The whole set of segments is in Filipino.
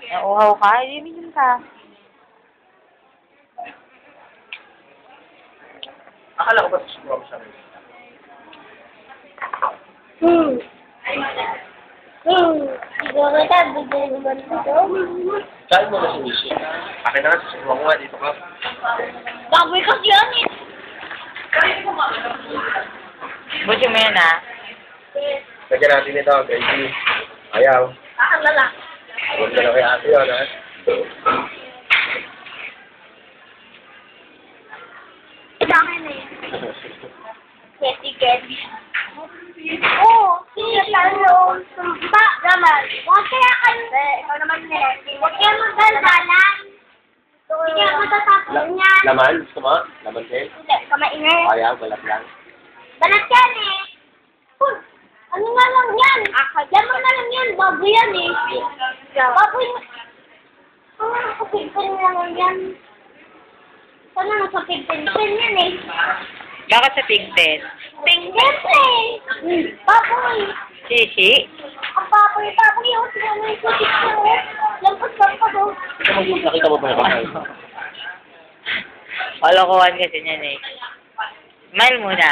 Nauhaw ka? Hindi, minum ka. Akala ko ba susubukan mo sa akin? Siguro ka, bigyan naman ito. Saan mo na si Mishi? Akin na nga, susubukan ko nga dito ka. Baboy kasi yan eh. Buti mo yan, ha? Lagyan natin ito, gravy. Ayaw. Lala. Huwag na lang kay ate yun, ha? Sa akin eh. Keti. Oo, sinasalo. Sumpa naman. Huwag kaya ikaw naman eh. Huwag kaya magdaldalan. Hindi kaya matatapos niyan. Laman? Gusto mo? Laman din? Hindi, kamaingay. Ayaw, balat lang. Balat yan eh. Ano nga lang yan? Lemon na lang yan. Baboy yan eh. Baboy. Nakapigpin na lang yan. Sana nakapigpin yan eh. Bakit sa pigpen? Siyempre. Baboy. Sisi? Ang baboy. Yung sinanay ko dito. Lampas oh. Nakita mo ba yung Kalokohan kasi niyan eh. Smile muna.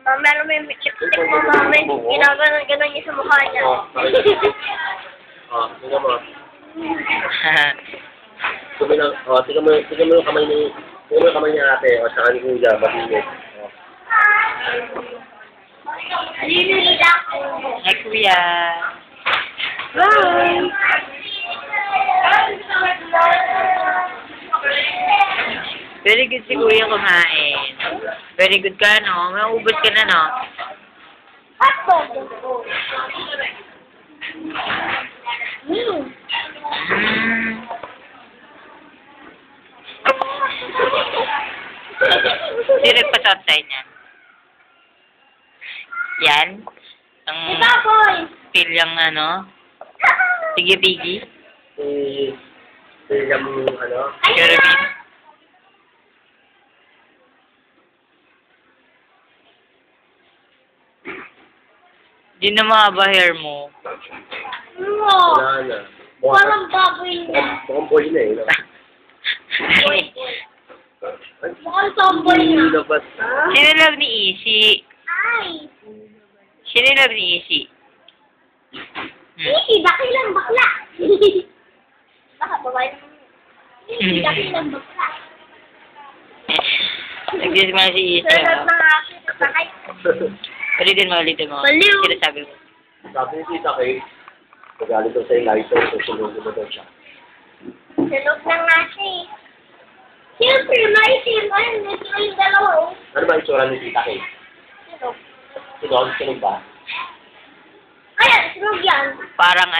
Meron mo yung chip-chip mo, mami. Ginaganon niya sa mukha niya. Tingnan mo. Tingnan mo yung kamay ni... Tingnan mo yung kamay ni ate. O, saka ni Kuya. Mabilis. Nalilita ako. Hi, Kuya. Bye! Very good si Kuya kumain. Very good ka, no? Maubos ka na, no? Ato. Mm. Hindi nagpasotay niyan. Yan. Ang Baboy! pilyang ano. Tigi-tigi. Yung ano? Carabin. Di na mahaba hair mo. No! Wala na. Walang baboy na. Mukhang boy na eh. No? Mukhang tomboy na. Labas. Sino love ni Isi? Ay! Sino love ni Isi? Hindi, dakilang bakla. Baka babae naman. Hindi, dakilang bakla. Nag-guess mo si Isi. Sarap na nga ako sa sakay. Ulitin mo. Baliw. Sinasabi mo. Sabi ni Tita Kay, magalit daw sa'yo lighter, so sunod mo daw siya. Sunog na nga siya eh. Siyempre, maitim. Ayun, nito yung dalawa oh. Ano ba itsura ni Tita Kay? Sunog. Sunog ba? Ayan, sunog yan. Parang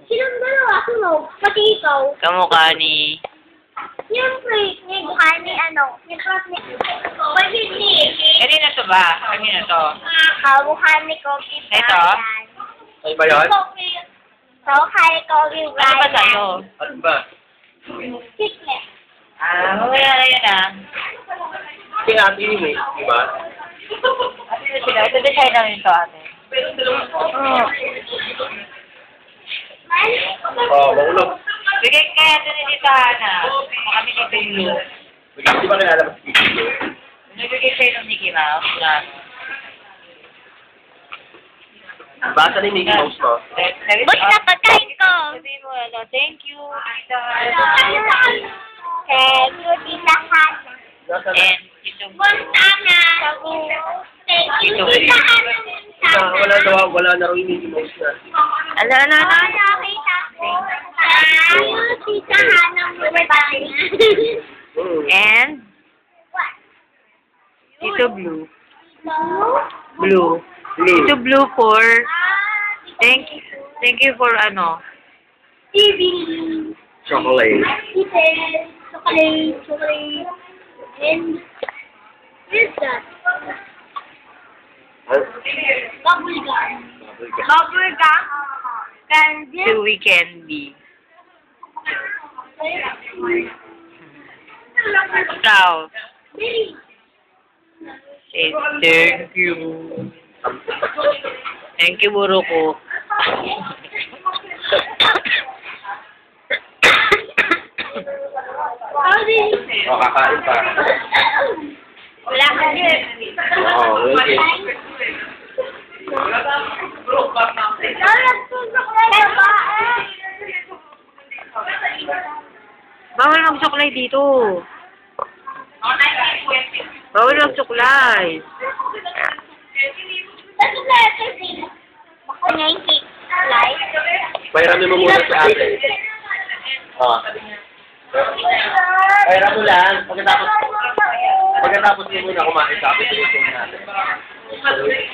Silang dalawa, sunog. Pati ikaw. kamukha ni... Siyempre, ni mukha ni ano. Ni cross ni... Pwede ni... Kanina to ba? Kanina to? Kamukha ni Kobe Bryant. Ito? Ano ba yun? So, kay Kobe Ano ba Bryant. sa'yo? Ano ba? Chiclet. Mamaya na yun ah. Kaya ate yun eh, di ba? Ate na sila. Ito design namin ito ate. Maulog. Bigay kaya ito ni Tita Ana. Kami ni Pilo. Di ba kilala mo si Tito? Nabigay sa'yo ng Mickey Mouse. Yan. Basa ni Mickey Mouse mo? Basta pagkain ko. Sabihin mo, thank you, Tita Thank you, Tita Hana. Nasa na? And Tito Basta na. Thank you, Tita Hana. Wala na raw yung Mickey Mouse na. Ala. Nakita ko. Thank you, Tita Hana. And Tito Blue. Blue. Tito Blue for thank you for ano. TV. Chocolate. Chocolate. And what is that? Bubble gum. Bubble gum. Candy. Chewy candy. Ikaw. Say thank you. Thank you, Buruko. O, kakain pa. Wala ka yun. Oo, okay. Bawal magsuklay dito. Bawal magsuklay. Pairamin mo muna si ate. O. Pairamin mo lang. Pagkatapos mo muna kumain sa akin, tuloy mo natin.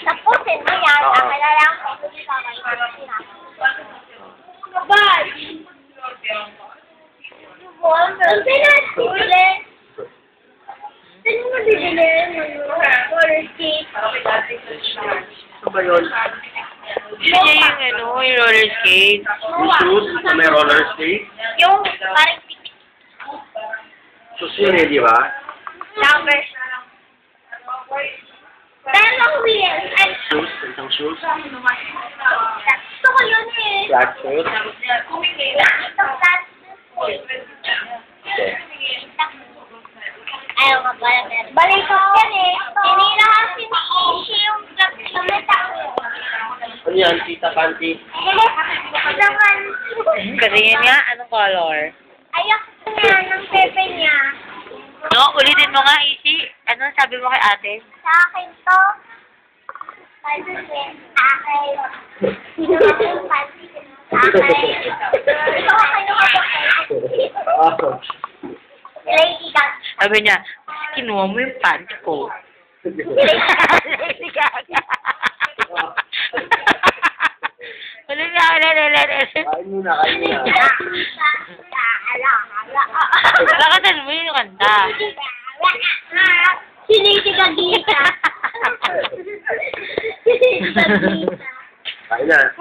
Tapusin mo yan. Akala lang kung hindi ka kayo. Bye! Ang pinasuli. Saan mo bibilin? Roller skate. Ano ba yun? Yun yung yung roller skate. Yung shoes na may roller skate? Yung parang pitik. Shoes yun eh, di ba? Number. Pero wheels. Ay, Shoes, isang shoes. gusto ko yun eh. Flat shoes. Itong flat. Ayaw nga pala meron. Balik ko yan eh. Tinira kasi ni Ishi yung gamit ako. Ano yan? Tita Panty? Naman. Kasi yun nga, anong color? Ayak niya ng pepe niya. No, ulitin mo nga, Ishi. Ano sabi mo kay ate? Sa akin to. Pansin. Akin. Sino ba yung pansin? Akin. Ito ako yung kapatid. Lady Gaga. Sabi niya, kinuha mo yung pants ko. Lady Gaga. Wala na, Kain muna, kain muna. Lakasan mo yung kanta. Si Lady Gaga. Si Lady Gaga. Kain na.